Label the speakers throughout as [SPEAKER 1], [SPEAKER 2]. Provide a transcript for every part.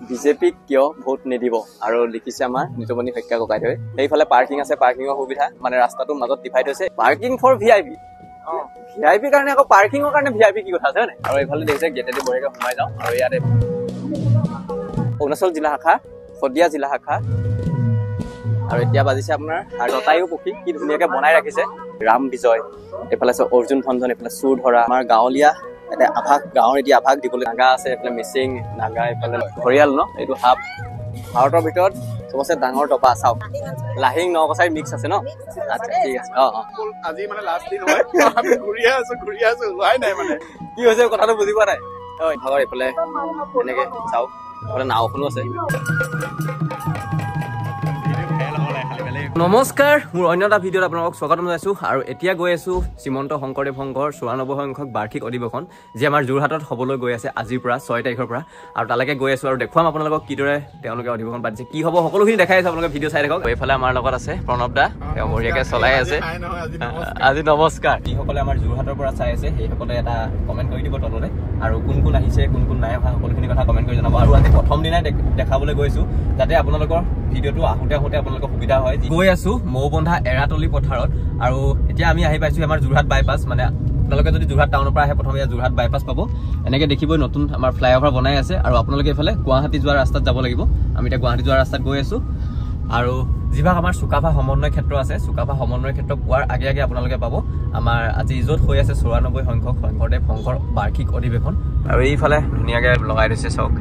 [SPEAKER 1] বিজেপিক কিয় ভোট নিদিব আৰু লিখিছে আমাৰ নিতুমণি শইকীয়া ককাইদেৱে। সেইফালে পাৰ্কিং আছে, পাৰ্কিঙৰ সুবিধা মানে ৰাস্তাটোৰ মাজত ডিভাইড হৈছে। পাৰ্কিং ফৰ ভিআইপি, ভিআইপিৰ কাৰণে আকৌ পাৰ্কিঙৰ কাৰণে ভিআইপি কি কথা আছে হয় নাই? আৰু এইফালে দেখিছে গেটেদি বঢ়িয়াকৈ সোমাই যাওঁ আৰু ইয়াতে অৰুণাচল জিলা শাখা, শদিয়া জিলা শাখা আৰু এতিয়া বাজিছে আপোনাৰ জটায়ু পক্ষী কি ধুনীয়াকে বনাই ৰাখিছে। ৰাম বিজয়, এইফালে আছে অৰ্জুন ভঞ্জন, এইফালে চুৰ ধৰা আমাৰ গাঁৱলীয়া এটা আভাস, গাঁৱৰ এতিয়া আভাস দিবলৈ নাগা আছে, এইফালে মিচিং নাগা, এইফালে ঘৰিয়াল ন, এইটো হাফ ভাৰতৰ ভিতৰত চবচে ডাঙৰ টপা চাওক। লাহিং নকছাৰী মিক্স আছে ন? আচ্ছা ঠিক আছে।
[SPEAKER 2] আজি মানে লাষ্ট দিন হয়, আমি ঘূৰি আছো ওলাই নাই মানে
[SPEAKER 1] কি হৈছে কথাটো বুজি পোৱা নাই। ভাগৰ এইফালে এনেকে চাওক, এইফালে নাওখনো আছে। নমস্কাৰ, মোৰ অন্য এটা ভিডিঅ'ত আপোনালোকক স্বাগতম জনাইছোঁ। আৰু এতিয়া গৈ আছোঁ শ্ৰীমন্ত শংকৰদেৱ সংঘৰ 94 সংখ্যক বাৰ্ষিক অধিৱেশন, যি আমাৰ যোৰহাটত হ'বলৈ গৈ আছে আজিৰ পৰা 6 তাৰিখৰ পৰা। আৰু তালৈকে গৈ আছোঁ আৰু দেখুৱাম আপোনালোকক কিদৰে তেওঁলোকে অধিৱেশন পাতিছে, কি হ'ব সকলোখিনি দেখাই আছে। আপোনালোকে ভিডিঅ' চাই থাকক। এইফালে আমাৰ লগত আছে প্ৰণৱ দা, তেওঁ বঢ়িয়াকৈ চলাই আছে। আজি নমস্কাৰ। যিসকলে আমাৰ যোৰহাটৰ পৰা চাই আছে সেইসকলে এটা কমেণ্ট কৰি দিব তলতে, আৰু কোন কোন আহিছে কোন কোন নাই অহা সকলোখিনি কথা কমেণ্ট কৰি জনাব। আৰু আজি প্ৰথম দিনাই দেখাবলৈ গৈছোঁ যাতে আপোনালোকৰ ভিডিঅ'টো আহোঁতে আপোনালোকৰ সুবিধা হয়। গৈ আছোঁ মৌবন্ধা এৰাতলি পথাৰত, আৰু এতিয়া আমি আহি পাইছোঁ আমাৰ যোৰহাট বাইপাছ। মানে আপোনালোকে যদি যোৰহাট টাউনৰ পৰা আহে প্ৰথমে যোৰহাট বাইপাছ পাব। এনেকৈ দেখিবই নতুন আমাৰ ফ্লাইঅভাৰ বনাই আছে, আৰু আপোনালোকে এইফালে গুৱাহাটী যোৱাৰ ৰাস্তাত যাব লাগিব। আমি এতিয়া গুৱাহাটী যোৱাৰ ৰাস্তাত গৈ আছোঁ। আৰু যিভাগ আমাৰ চুকাফা সমন্বয় ক্ষেত্ৰ আছে, চুকাফা সমন্বয় ক্ষেত্ৰ পোৱাৰ আগে আগে আপোনালোকে পাব আমাৰ আজি য'ত হৈ আছে 94 সংখ্যক শংকৰদেৱ সংঘৰ বাৰ্ষিক অধিৱেশন। আৰু এইফালে ধুনীয়াকৈ লগাই থৈছে চাওক,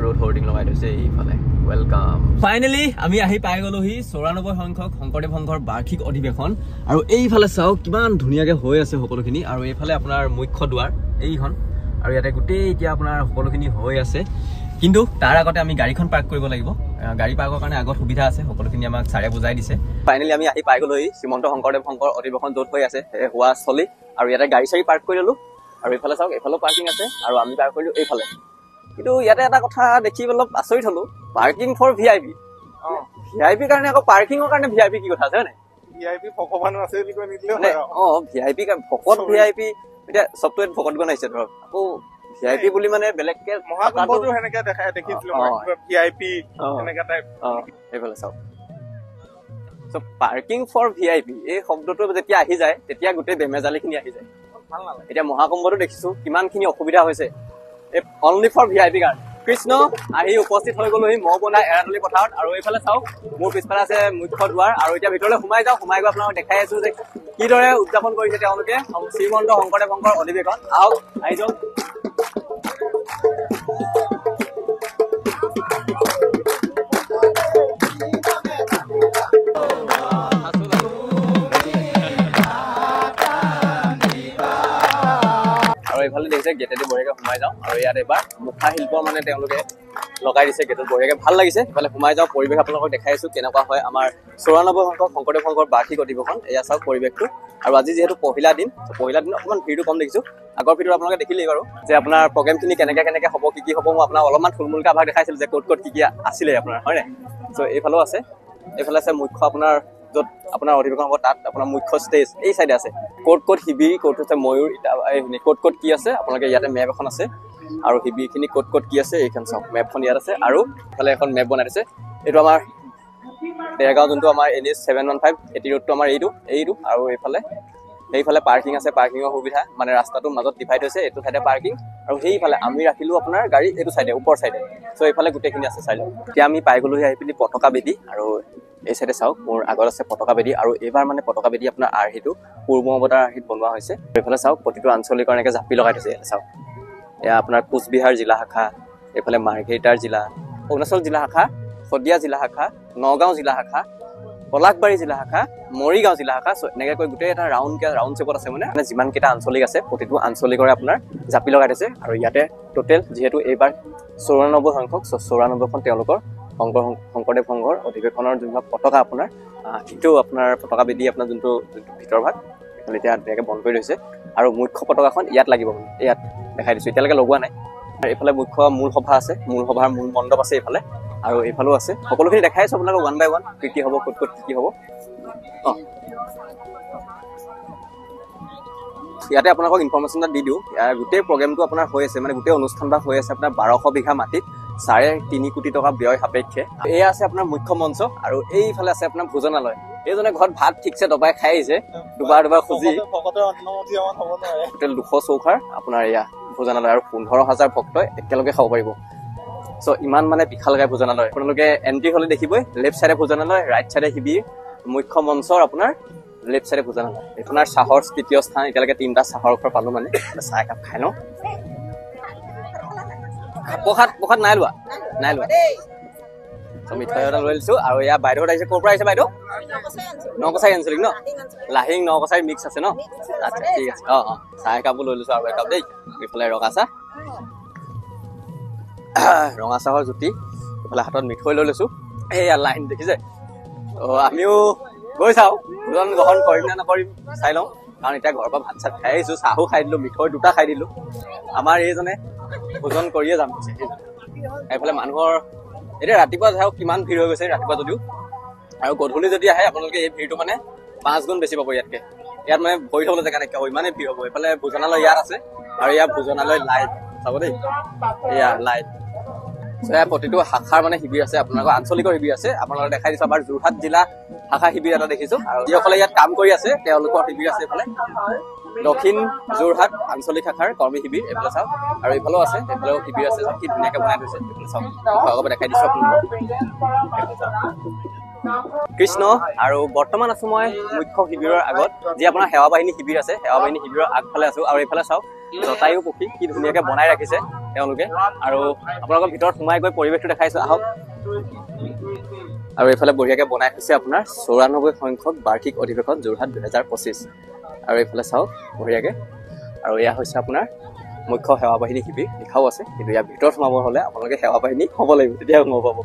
[SPEAKER 1] ৰোড হোৰ্ডিং লগাই থৈছে এইফালে। ৱেলকাম। ফাইনেলি আমি আহি পাই গলোহি 94 সংখ্যক শংকৰদেৱ সংঘৰ বাৰ্ষিক অধিৱেশন। আৰু এইফালে চাওক কিমান ধুনীয়াকৈ হৈ আছে সকলোখিনি। আৰু এইফালে আপোনাৰ মুখ্য দুৱাৰ এইখন, আৰু ইয়াতে গোটেই এতিয়া আপোনাৰ সকলোখিনি হৈ আছে। কিন্তু তাৰ আগতে আমি গাড়ীখন পাৰ্ক কৰিব লাগিব। গাড়ী পাৰ্কৰ কাৰণে আগত সুবিধা আছে, সকলোখিনি আমাক ছাৰে বুজাই দিছে। ফাইনেলি আমি আহি পাই গলোহি শ্ৰীমন্ত শংকৰদেৱ সংঘৰ অধিৱেশন য'ত হৈ আছে হোৱা স্থলী। আৰু ইয়াতে গাড়ী চাড়ী পাৰ্ক কৰি ললোঁ। আৰু এইফালে চাওক, এইফালেও পাৰ্কিং আছে, আৰু আমি পাৰ্ক কৰিলোঁ এইফালে। কিন্তু ইয়াতে এটা কথা দেখি অলপ আচৰিত হলো, পাৰ্কিং ফৰ ভিআইপি। ভিআইপিৰ কাৰণে আকৌ পাৰ্কিঙৰ কাৰণে ভিআইপি কি কথা আছে হয় নাই?
[SPEAKER 2] ভিআইপি ভগৱানো আছে বুলি কৈ নিদিলে
[SPEAKER 1] ভিআইপি ভকত ভিআইপি, এতিয়া চবটো ভকতগণ আহিছে ধৰক, আকৌ ভিআইপি বুলি মানে বেলেগকে
[SPEAKER 2] মহাকুম্ভটো সেনেকে দেখিছিলো ভিআইপি এনেকা টাইপ।
[SPEAKER 1] এইফালে চাওক, পাৰ্কিং ফৰ ভিআইপি এই শব্দটো যেতিয়া আহি যায় তেতিয়া গোটেই বেমেজালিখিনি আহি যায়।
[SPEAKER 2] ভাল নালাগে।
[SPEAKER 1] এতিয়া মহাকুম্ভটো দেখিছো কিমানখিনি অসুবিধা হৈছে অনলি ফৰ ভিআইপি কাৰণে। কৃষ্ণ আহি উপস্থিত হৈ গলোহি মৌবন্ধা এৰাতলি পথাৰত। আৰু এইফালে চাওক, মোৰ পিছফালে আছে মুখ্য দুৱাৰ। আৰু এতিয়া ভিতৰলৈ সোমাই যাওঁ। সোমাই গৈ আপোনালোকক দেখাই আছো যে কিদৰে উদযাপন কৰিছে তেওঁলোকে শ্ৰীমন্ত শংকৰদেৱ সংঘৰ অধিৱেশন। আহক, আহি যাওক। এইফালে দেখিছে গেটেদি বঢ়িয়াকৈ সোমাই যাওঁ। আৰু ইয়াত এবাৰ মুখা শিল্প মানে তেওঁলোকে লগাই দিছে গেটত, বঢ়িয়াকৈ ভাল লাগিছে। এইফালে সোমাই যাওঁ, পৰিৱেশ আপোনালোকক দেখাই আছো কেনেকুৱা হয় আমাৰ 94 সংখ্যক শংকৰদেৱ সংঘৰ বাৰ্ষিক অধিৱেশন। এয়া চাওক পৰিৱেশটো। আৰু আজি যিহেতু পহিলা দিন অকণমান ভিৰটো কম দেখিছোঁ। আগৰ ভিডিঅ'ত আপোনালোকে দেখিলেই বাৰু যে আপোনাৰ প্ৰগ্ৰেমখিনি কেনেকৈ হ'ব, কি হ'ব। মই আপোনাক অলপমান থুলমূলকৈ আভাস দেখাইছিলোঁ যে ক'ত কি আছিলে আপোনাৰ, হয় নাই? চ' এইফালেও আছে, এইফালে আছে মুখ্য আপোনাৰ য'ত আপোনাৰ অধিৱেশন হ'ব, তাত আপোনাৰ মুখ্য ষ্টেজ এই চাইডে আছে। ক'ত শিবিৰ, ক'ত হৈছে ময়ূৰ, ক'ত কি আছে আপোনালোকে ইয়াতে মেপ এখন আছে। আৰু শিবিৰখিনি ক'ত কি আছে এইখন চাওক, মেপখন ইয়াত আছে। আৰু এইফালে এখন মেপ বনাই দিছে। এইটো আমাৰ দেৰগাঁও যোনটো আমাৰ NH 715 এটি ৰোডটো আমাৰ এইটো। আৰু সেইফালে পাৰ্কিং আছে, পাৰ্কিঙৰ সুবিধা মানে ৰাস্তাটোৰ মাজত ডিভাইড হৈছে। এইটো চাইডে পাৰ্কিং, আৰু সেইফালে আমি ৰাখিলোঁ আপোনাৰ গাড়ী এইটো চাইডে ওপৰ চাইডে। চ' এইফালে গোটেইখিনি আছে চাই লওক। এতিয়া আমি পাই গলোহি আহি পিনি পতাকা বেদী। আৰু এই চাইডে চাওক, মোৰ আগত আছে পতাকা বেদী। আৰু এইবাৰ মানে পতাকা বেদী আপোনাৰ আৰ্হিটো পূৰ্ব অৱতাৰ আৰ্হিত বনোৱা হৈছে। এইফালে চাওক, প্ৰতিটো আঞ্চলিকৰ এনেকৈ জাপি লগাই থৈছে। ইয়াতে চাওক, এয়া আপোনাৰ কোচবিহাৰ জিলা শাখা, এইফালে মাৰ্ঘেৰিটাৰ জিলা, অৰুণাচল জিলা শাখা, শদিয়া জিলা শাখা, নগাঁও জিলা শাখা, পলাশবাৰী জিলা শাখা, মৰিগাঁও জিলা শাখা। এনেকৈ কৈ গোটেই এটা ৰাউণ্ড চেপত আছে মানে যিমানকেইটা আঞ্চলিক আছে প্ৰতিটো আঞ্চলিকৰে আপোনাৰ জাপি লগাই থৈছে। আৰু ইয়াতে টোটেল যিহেতু এইবাৰ 94 সংখ্যক, 94খন তেওঁলোকৰ শংকৰদেৱ সংঘৰ অধিৱেশনৰ যোনবিলাক পতাকা আপোনাৰ সেইটো আপোনাৰ পতাকা বেদী আপোনাৰ যোনটো ভিতৰ ভাগ এতিয়া ধুনীয়াকৈ বন্ধ কৰি থৈছে। আৰু মুখ্য পতাকাখন ইয়াত লাগিব, মানে ইয়াত দেখাই দিছোঁ, এতিয়ালৈকে লগোৱা নাই। এইফালে মুখ্য মূল সভা আছে, মূল সভাৰ মূল মণ্ডপ আছে এইফালে, আৰু এইফালেও আছে। সকলোখিনি দেখাই আছোঁ আপোনালোকক ওৱান বাই ওৱান, কি হ'ব, ক'ত কি হ'ব। ইয়াতে আপোনালোকক ইনফৰমেশ্যন এটা দি দিওঁ। গোটেই প্ৰগ্ৰেমটো আপোনাৰ হৈ আছে, মানে গোটেই অনুষ্ঠানভাগ হৈ আছে আপোনাৰ 1200 বিঘা মাটিত 3.5 কোটি টকা ব্যয় সাপেক্ষে। এয়া আছে আপোনাৰ মুখ্য মঞ্চ আৰু এইফালে আছে আপোনাৰ ভোজনালয়। এইজনে ঘৰত ভাত ঠিকছে দবাই খাই আহিছে দুবাৰ খুজি। টোটেল 200 চৌখাৰ আপোনাৰ এয়া ভোজনালয় আৰু 15,000 ভক্তই একেলগে খাব পাৰিব। চ' ইমান মানে বিশালকায় ভোজনালয়। আপোনালোকে এণ্ট্ৰি হ'লে দেখিবই লেফ্ট চাইডে ভোজনালয়, ৰাইট চাইডে শিবিৰ, মুখ্য মঞ্চৰ আপোনাৰ লেফ্ট চাইডে ভোজনালয়। আপোনাৰ চাহৰ তৃতীয় স্থান। এতিয়ালৈকে 3টা চাহৰ অফাৰ পালো মানে চাহ একাপ খাই লওঁ। প্ৰসাদ নাই লোৱা মিঠাই এটা লৈ লৈছো। আৰু এয়া বাইদেউত আহিছে। ক'ৰ পৰা আহিছে বাইদেউ? নকছাৰী আঞ্চলিক ন? লাহিং নকছাৰী মিক্স আছে ন? আচ্ছা ঠিক আছে। চাহ একাপো লৈ লৈছো আৰু একাপ দেই। এইফালে ৰঙা চাহৰ জুতি, এইফালে হাতত মিঠৈ লৈ লৈছো। এইয়া লাইন দেখিছে। আমিও গৈ চাওঁ ভোজন গ্ৰহণ কৰিম নে নকৰিম চাই লওঁ। কাৰণ এতিয়া ঘৰৰ পৰা ভাত চাত খাই আহিছো, চাহো খাই দিলো, মিঠৈ 2টা খাই দিলো। আমাৰ এইজনে ভোজন কৰিয়ে যাম। এইফালে মানুহৰ এতিয়া ৰাতিপুৱা চাওক কিমান ভিৰ হৈ গৈছে ৰাতিপুৱা যদিও, আৰু গধূলি যদি আহে আপোনালোকে এই ভিৰটো মানে 5 গুণ বেছি পাব ইয়াতকে। ইয়াত মানে ভৰি থবলৈ জেগা নাইকিয়া হ'ব, ইমানেই ভিৰ হ'ব। এইফালে ভোজনালয় ইয়াত আছে আৰু ইয়াৰ ভোজনালয় লাইট চাব দেই। এয়া লাইট প্ৰতিটো শাখাৰ মানে শিবিৰ আছে, আপোনালোকৰ আঞ্চলিকৰ শিবিৰ আছে। আপোনালোকে দেখাই দিছো আমাৰ যোৰহাট জিলা শাখা শিবিৰ এটা দেখিছো, আৰু যিসকলে ইয়াত কাম কৰি আছে তেওঁলোকৰ শিবিৰ আছে। এইফালে দক্ষিণ যোৰহাট আঞ্চলিক শাখাৰ কৰ্মী শিবিৰ এইফালে চাওক, আৰু এইফালেও আছে, এইফালেও শিবিৰ আছে। কি ধুনীয়াকে বনাই থৈছে এইফালে চাওক, আগতে দেখাই দিছো আপোনালোকক। কৃষ্ণ। আৰু বৰ্তমান আছো মই মুখ্য শিবিৰৰ আগত, যি আপোনাৰ সেৱা বাহিনী শিবিৰ আছে। সেৱা বাহিনী শিবিৰৰ আগফালে আছো, আৰু এইফালে চাওক জটায়ু পক্ষী কি ধুনীয়াকে বনাই ৰাখিছে তেওঁলোকে। আৰু আপোনালোকৰ ভিতৰত সোমাই গৈ পৰিৱেশটো দেখাইছো, আহক। আৰু এইফালে বঢ়িয়াকে বনাই থৈছে আপোনাৰ 94 সংখ্যক বাৰ্ষিক অধিৱেশন যোৰহাট 2025। আৰু এইফালে চাওক বঢ়িয়াকে। আৰু এয়া হৈছে আপোনাৰ মুখ্য সেৱা বাহিনী শিবিৰ, লিখাও আছে, কিন্তু ইয়াৰ ভিতৰত সোমাব হ'লে আপোনালোকে সেৱা বাহিনী হ'ব লাগিব, তেতিয়াহে সোমাব পাব।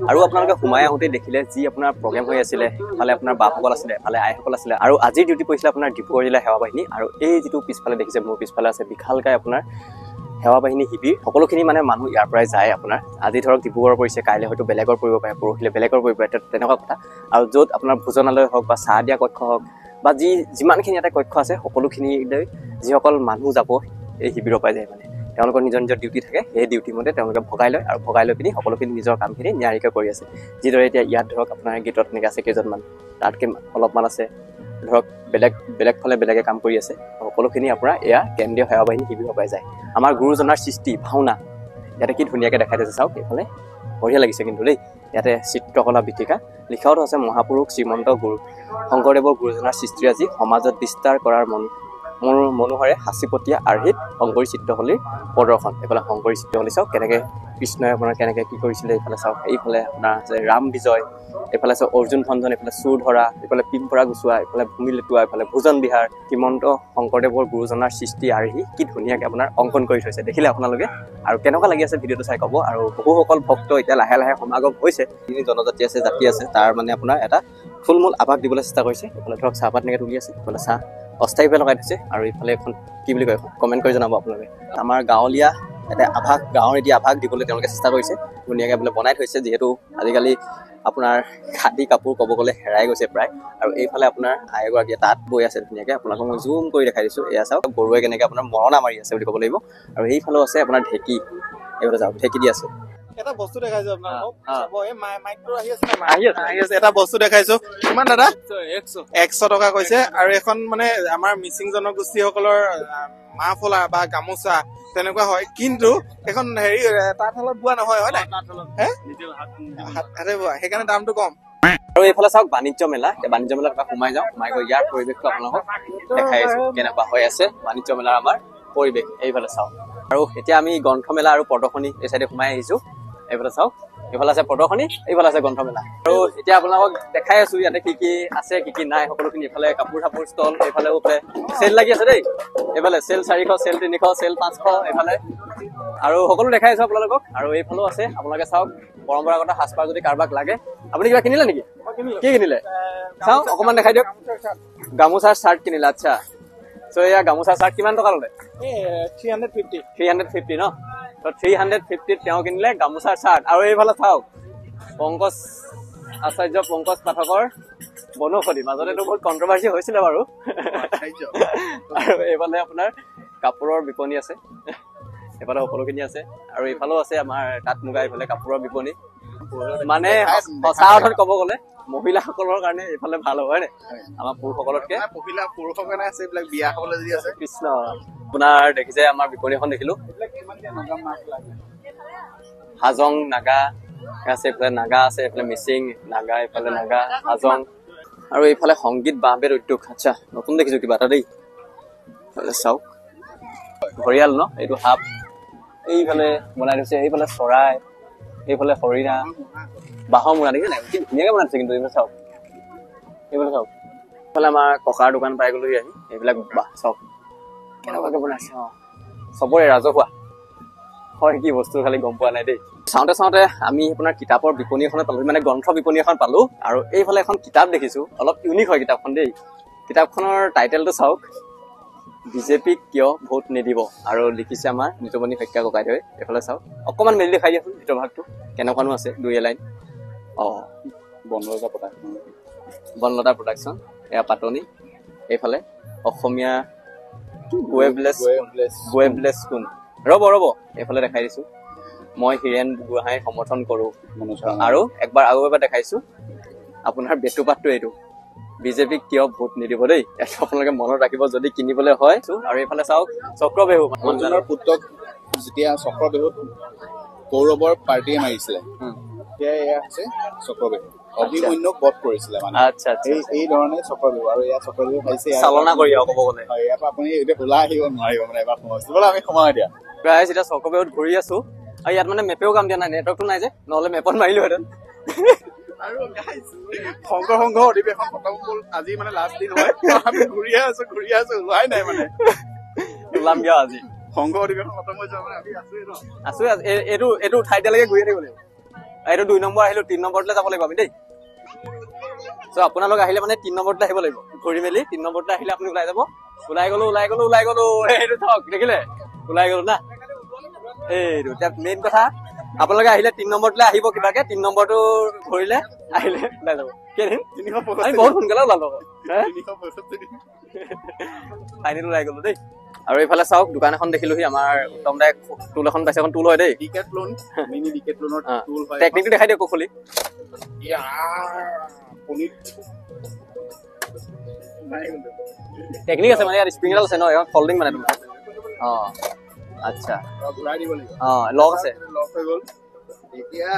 [SPEAKER 1] আৰু আপোনালোকে সোমাই আহোঁতে দেখিলে যি আপোনাৰ প্ৰগ্ৰেম হৈ আছিলে, ইফালে আপোনাৰ বাপসকল আছিলে, ইফালে আইসকল আছিলে, আৰু আজিৰ ডিউটি পৰিছিলে আপোনাৰ ডিব্ৰুগড় জিলা সেৱা বাহিনী। আৰু এই যিটো পিছফালে দেখিছে, মোৰ পিছফালে আছে বিশালকায় আপোনাৰ সেৱা বাহিনী শিবিৰ। সকলোখিনি মানে মানুহ ইয়াৰ পৰাই যায় আপোনাৰ। আজি ধৰক ডিব্ৰুগড়ৰ পৰিছে, কাইলৈ হয়তো বেলেগৰ পৰিব পাৰে, পৰহিলে বেলেগৰ পৰিব পাৰে, তেনেকুৱা কথা। আৰু য'ত আপোনাৰ ভোজনালয় হওক বা চাহ দিয়া কক্ষ হওক বা যিমানখিনি ইয়াতে কক্ষ আছে, সকলোখিনিলৈ যিসকল মানুহ যাব এই শিবিৰৰ পৰাই যায় মানে। তেওঁলোকৰ নিজৰ নিজৰ ডিউটি থাকে, সেই ডিউটি মতে তেওঁলোকে ভগাই লয়, আৰু ভগাই লৈ পিনি সকলোখিনি নিজৰ কামখিনি নিয়াৰিকৈ কৰি আছে। যিদৰে এতিয়া ইয়াত ধৰক আপোনাৰ গেটত এনেকৈ আছে কেইজনমান, তাতকৈ অলপমান আছে ধৰক বেলেগ ফালে বেলেগে কাম কৰি আছে। সকলোখিনি আপোনাৰ এয়া কেন্দ্ৰীয় সেৱা বাহিনী শিবিৰৰ পৰাই যায়। আমাৰ গুৰুজনাৰ সৃষ্টি ভাওনা ইয়াতে কি ধুনীয়াকৈ দেখাই দিছে চাওক, এইফালে বঢ়িয়া লাগিছে কিন্তু দেই। ইয়াতে চিত্ৰকলা বীথিকা লিখাওতো আছে, মহাপুৰুষ শ্ৰীমন্ত গুৰু শংকৰদেৱৰ গুৰুজনাৰ সৃষ্টিৰাজি সমাজত বিস্তাৰ কৰাৰ মনোহৰে সাঁচিপতীয়া আৰ্হিত শংকৰী চিত্ৰশৈলীৰ প্ৰদৰ্শন। এইফালে শংকৰী চিত্ৰশৈলী চাওক কেনেকৈ কৃষ্ণই আপোনাৰ কেনেকৈ কি কৰিছিলে। এইফালে চাওক, এইফালে আপোনাৰ আছে ৰাম বিজয়, এইফালে চাওক অৰ্জুন ভঞ্জন, এইফালে চুৰ ধৰা, এইফালে পিম্পৰা গুচোৱা, এইফালে ভূমি লেটোৱা, এইফালে ভোজন বিহাৰ। শ্ৰীমন্ত শংকৰদেৱৰ গুৰুজনাৰ সৃষ্টি আৰ্হি কি ধুনীয়াকৈ আপোনাৰ অংকন কৰি থৈছে, দেখিলে আপোনালোকে। আৰু কেনেকুৱা লাগি আছে ভিডিঅ'টো চাই ক'ব। আৰু বহুসকল ভক্ত এতিয়া লাহে লাহে সমাগম হৈছে, যিখিনি জনজাতি আছে, জাতি আছে, তাৰ মানে আপোনাৰ এটা থুলমূল আভাস দিবলৈ চেষ্টা কৰিছে। এইফালে ধৰক চাহপাত এনেকৈ তুলি আছে, এইফালে চাহ অস্থায়ীভাৱে লগাই থৈছে। আৰু এইফালে এখন কি বুলি কয়, কমেণ্ট কৰি জনাব আপোনালোকে। আমাৰ গাঁৱলীয়া এটা আভাস, গাঁৱৰ এতিয়া আভাস দিবলৈ তেওঁলোকে চেষ্টা কৰিছে, ধুনীয়াকৈ বোলে বনাই থৈছে। যিহেতু আজিকালি আপোনাৰ খাদী কাপোৰ ক'ব গ'লে হেৰাই গৈছে প্ৰায়। আৰু এইফালে আপোনাৰ আই এগৰাকীয়ে তাঁত বৈ আছে ধুনীয়াকৈ, আপোনালোকক মই জুম কৰি দেখাই দিছোঁ। এয়া চাওক গৰুৱে কেনেকৈ আপোনাৰ মৰণা মাৰি আছে বুলি ক'ব লাগিব। আৰু এইফালেও আছে আপোনাৰ ঢেঁকী, এইফালে যাওক ঢেঁকী দি আছে।
[SPEAKER 2] এটা বস্তু দেখাইছো আপোনালোকক, এই মাইকটো আহি আছে, এটা বস্তু দেখাইছো। কিমান দাদা? 100 টকা কৈছে। আৰু এখন মানে আমাৰ মিচিং জনগোষ্ঠীসকলৰ মাফলা বা গামোচা তেনেকুৱা হয়, কিন্তু এখন হেৰি তাঁতশালত বোৱা নহয়, হয় নাই? হাতে বোৱা, সেইকাৰণে দামটো কম।
[SPEAKER 1] আৰু এইফালে চাওক বাণিজ্য মেলা, বাণিজ্য মেলাত সোমাই যাওঁ, সোমাই গৈ ইয়াৰ পৰিৱেশটো আপোনালোকক দেখাই আছো কেনেকুৱা হৈ আছে বাণিজ্য মেলাৰ আমাৰ পৰিৱেশ। এইফালে চাওক। আৰু এতিয়া আমি গ্ৰন্থমেলা আৰু প্ৰদৰ্শনী এই চাইডে সোমাই আহিছো। এইফালে চাওক, এইফালে আছে প্ৰদৰ্শনী, এইফালে আছে গ্ৰন্থমেলা। আৰু এতিয়া আপোনালোকক দেখাই আছো ইয়াতে কি কি আছে কি কি নাই সকলোখিনি। এইফালে কাপোৰ চাপোৰ ষ্টল, এইফালেও চেল লাগি আছে দেই। এইফালে চেল 400, চেল 300, চেল 500 এইফালে, আৰু সকলো দেখাই আছো আপোনালোকক। আৰু এইফালেও আছে, আপোনালোকে চাওক পৰম্পৰাগত সাজপাৰ যদি কাৰোবাক লাগে। আপুনি কিবা কিনিলে নেকি? কি কিনিলে চাওক, অকণমান দেখাই দিয়ক। গামোচাৰ চাৰ্ট কিনিলে, আচ্ছা। চ' এয়া গামোচাৰ চাৰ্ট কিমান টকা ল'লে? 350 ন? তো 350 তেওঁ কিনিলে গামোচাৰ চাৰ্ট। আৰু এইফালে চাওক পংকজ আচাৰ্য, পংকজ পাঠকৰ বনৌষধি, মাজতেতো বহুত কণ্ট্ৰভাৰ্চি হৈছিলে বাৰু। আৰু এইফালে আপোনাৰ কাপোৰৰ বিপণী আছে। এইফালে সকলোখিনি আছে আৰু এইফালেও আছে আমাৰ তাঁত মুগা এইফালে কাপোৰৰ বিপণী মানে সঁচা অৰ্থত ক'ব গ'লে মহিলাসকলৰ কাৰণে এইফালে ভাল হয় নে আমাৰ পুৰুষসকলতকে
[SPEAKER 2] পুৰুষৰ কাৰণে আছে এইবিলাক বিয়া খাবলৈ যদি আছে
[SPEAKER 1] কৃষ্ণ আপোনাৰ দেখিছে আমাৰ বিপণীখন দেখিলো হাজং নাগা আছে এইফালে নাগা আছে এইফালে মিচিং নাগা এইফালে নাগা হাজং আৰু এইফালে সংগীত বাঁহবেত উদ্যোগ আচ্ছা নতুন দেখিছো কিবা এটা দেই চাওক ঘৰিয়াল ন এইটো সাপ এইফালে বনাই থৈছে এইফালে চৰাই এইফালে হৰিণা বাঁহৰ মুৰা দেখিছে নাই ধুনীয়াকে বনাই থৈছে কিন্তু এইফালে চাওক এইফালে আমাৰ ককাৰ দোকান পাই গ'লোহি আহি এইবিলাক বাঁহ চাওক কেনেকুৱাকে বনাইছে চবৰে ৰাজহুৱা হয় কি বস্তু খালি গম পোৱা নাই দেই চাওঁতে চাওঁতে আমি আপোনাৰ কিতাপৰ বিপণী এখনত পালো মানে গ্ৰন্থ বিপণী এখন পালো আৰু এইফালে এখন কিতাপ দেখিছো অলপ ইউনিক হয় কিতাপখন দেই কিতাপখনৰ টাইটেলটো চাওক বিজেপিক কিয় ভোট নিদিব আৰু লিখিছে আমাৰ নিতুমণি শইকীয়া ককাইদেৱে এইফালে চাওক অকণমান মেলি দেখাই দিয়াচোন ভিতৰ ভাগটো কেনেকুৱানো আছে 2 লাইন বনলতা প্ৰডাকশ্যন এয়া পাতনি এইফালে অসমীয়া ৱেবলেছ কোন ৰ'ব এইফালে দেখাই দিছো মই হীৰেণ গোহাঁই সমৰ্থন কৰো আৰু একবাৰ আৰু এবাৰ দেখাইছো আপোনাৰ বেটুপাতটো এইটো বিজেপিক কিয় ভোট নিদিব দেই আপোনালোকে মনত ৰাখিব যদি কিনিবলৈ হয় আৰু এইফালে চাওক চক্ৰবেহু
[SPEAKER 3] মঞ্জুলৰ পুত্ৰক যেতিয়া চক্ৰবেহুত কৌৰৱৰ পাৰ্টীয়ে মাৰিছিলে তেতিয়া এয়া হৈছে চক্ৰবেহু অভিমন্যুক বধ কৰিছিলে মানে
[SPEAKER 1] আচ্ছা
[SPEAKER 3] এই ধৰণে চক্ৰবেহু আৰু এয়া চক্ৰবেহু পাইছে
[SPEAKER 1] চালনা কৰি ক'ব গ'লে
[SPEAKER 3] ইয়াৰ পৰা আপুনি এতিয়া ওলাই আহিব নোৱাৰিব মানে এবাৰ সময় বলে আমি সময় দিয়া
[SPEAKER 1] প্ৰায় এতিয়া চক্ৰবেহুত ঘূৰি আছো আৰু ইয়াত মানে মেপেও কাম দিয়া নাই নেটৱৰ্কটো নাই যে নহ'লে মেপত মাৰিলোহেঁতেন
[SPEAKER 2] শংকৰ সংঘ অধিৱেশন খতম হ'ল আজি মানে লাষ্ট দিন হয় আমি ঘূৰিয়ে আছো ওলোৱাই নাই মানে
[SPEAKER 1] ওলাম দিয়া আজি
[SPEAKER 2] সংঘ অধিৱেশন খতম হৈ যোৱা মানে আমি আছো
[SPEAKER 1] এইটো ঠাই দিয়ালৈকে ঘূৰি থাকিব লাগিব এইটো 2 নম্বৰ আহিলো 3 নম্বৰলৈ যাব লাগিব আমি দেই চ' আপোনালোক আহিলে মানে 3 নম্বৰলৈ আহিব লাগিব ঘূৰি মেলি 3 নম্বৰলৈ আহিলে আপুনি ওলাই যাব ওলাই গলো এইটো থক দেখিলে ওলাই গলো না এইটো এতিয়া মেইন কথা আপোনালোকে আহিলে 3 নম্বৰলৈ আহিব কিবাকে 3 নম্বৰটো ঘূৰিলে আহিলে ওলাই যাব কেইদিন 365 বহুত সোনকালে ওলালো ফাইনেল ওলাই গলো দেই আৰু এইফালে চাওক দোকান এখন দেখিলোহি আমাৰ উত্তম দাই টুল এখন পাইছে এখন টুল হয় দেই
[SPEAKER 2] ডিকেটলন মিনি ডিকেটলনৰ টুল হয়
[SPEAKER 1] টেকনিকটো দেখাই দিয়ক খুলি টেকনিক আছে মানে ইয়াত স্প্ৰিং এডাল আছে ন এখন ফল্ডিং মানে তোমাৰ আচ্ছা
[SPEAKER 2] ঘূৰাই দিব লাগিব
[SPEAKER 1] লক আছে
[SPEAKER 2] লক হৈ গ'ল এতিয়া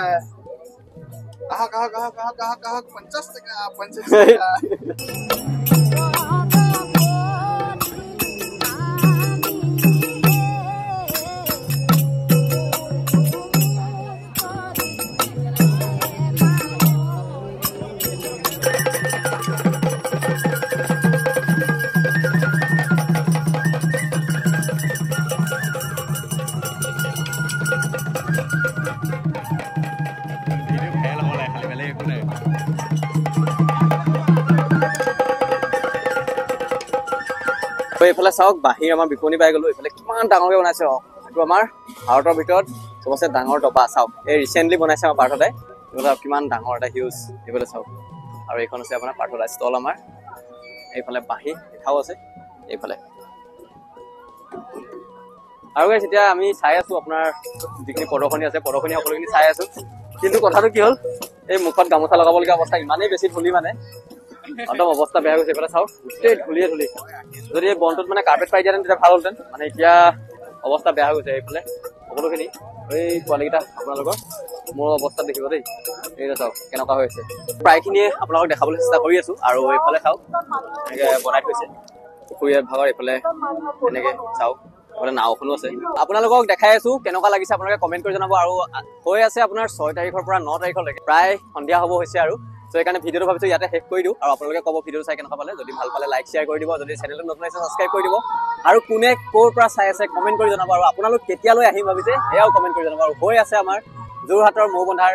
[SPEAKER 2] কাহক 50 টকা
[SPEAKER 1] এইফালে চাওক বাঁহীৰ আমাৰ বিপণী পাই গলো এইফালে কিমান ডাঙৰকে বনাইছে এইটো আমাৰ ভাৰতৰ ভিতৰত চবচে ডাঙৰ টপা চাওক এই ৰিচেণ্টলি বনাইছে আমাৰ পাৰ্থদাই এইফালে কিমান ডাঙৰ এটা হিউজ এইফালে চাওক আৰু এইখন আছে আপোনাৰ পাৰ্থদা ষ্টল আমাৰ এইফালে বাঁহী পিঠাও আছে এইফালে আৰু এতিয়া আমি চাই আছো আপোনাৰ যিখিনি প্ৰদৰ্শনী আছে প্ৰদৰ্শনী সকলোখিনি চাই আছো কিন্তু কথাটো কি হ'ল এই মুখত গামোচা লগাবলগীয়া অৱস্থা ইমানেই বেছি ধূলি মানে একদম অৱস্থা বেয়া গৈছে এইফালে চাওক গোটেই ধূলিয়ে ধূলি যদি এই বনটোত মানে কাৰ্পেট পাই দিয়াহেঁতেন তেতিয়া ভাল হ'লহেঁতেন মানে এতিয়া অৱস্থা বেয়া হৈ গৈছে এইফালে সকলোখিনি এই পোৱালিকেইটা আপোনালোকৰ মোৰ অৱস্থাত দেখিব দেই এইটো চাওক কেনেকুৱা হৈ আছে প্ৰায়খিনিয়ে আপোনালোকক দেখাবলৈ চেষ্টা কৰি আছো আৰু এইফালে চাওক এনেকৈ বনাই থৈছে পুখুৰীৰ ভাগৰ এইফালে এনেকৈ চাওক এইফালে নাওখনো আছে আপোনালোকক দেখাই আছো কেনেকুৱা লাগিছে আপোনালোকে কমেণ্ট কৰি জনাব আৰু হৈ আছে আপোনাৰ 6 তাৰিখৰ পৰা 9 তাৰিখলৈকে প্ৰায় সন্ধিয়া হ'ব হৈছে আৰু তো সেইকাৰণে ভিডিঅ'টো ভাবিছো ইয়াতে শেষ কৰি দিওঁ আৰু আপোনালোকে ক'ব ভিডিঅ'টো চাই কেনেকুৱা পালে যদি ভাল পালে লাইক শ্বেয়াৰ কৰি দিব যদি চেনেলটো নতুন আছে ছাবস্ক্ৰাইব কৰি দিব আৰু কোনে ক'ৰ পৰা চাই আছে কমেণ্ট কৰি জনাব আৰু আপোনালোক কেতিয়ালৈ আহিম ভাবিছে সেয়াও কমেণ্ট কৰি জনাব আৰু হৈ আছে আমাৰ যোৰহাটৰ মৌবন্ধাৰ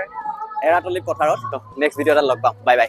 [SPEAKER 1] এৰাতলি পথাৰত নেক্সট ভিডিঅ' এটা লগ পাম বাই বাই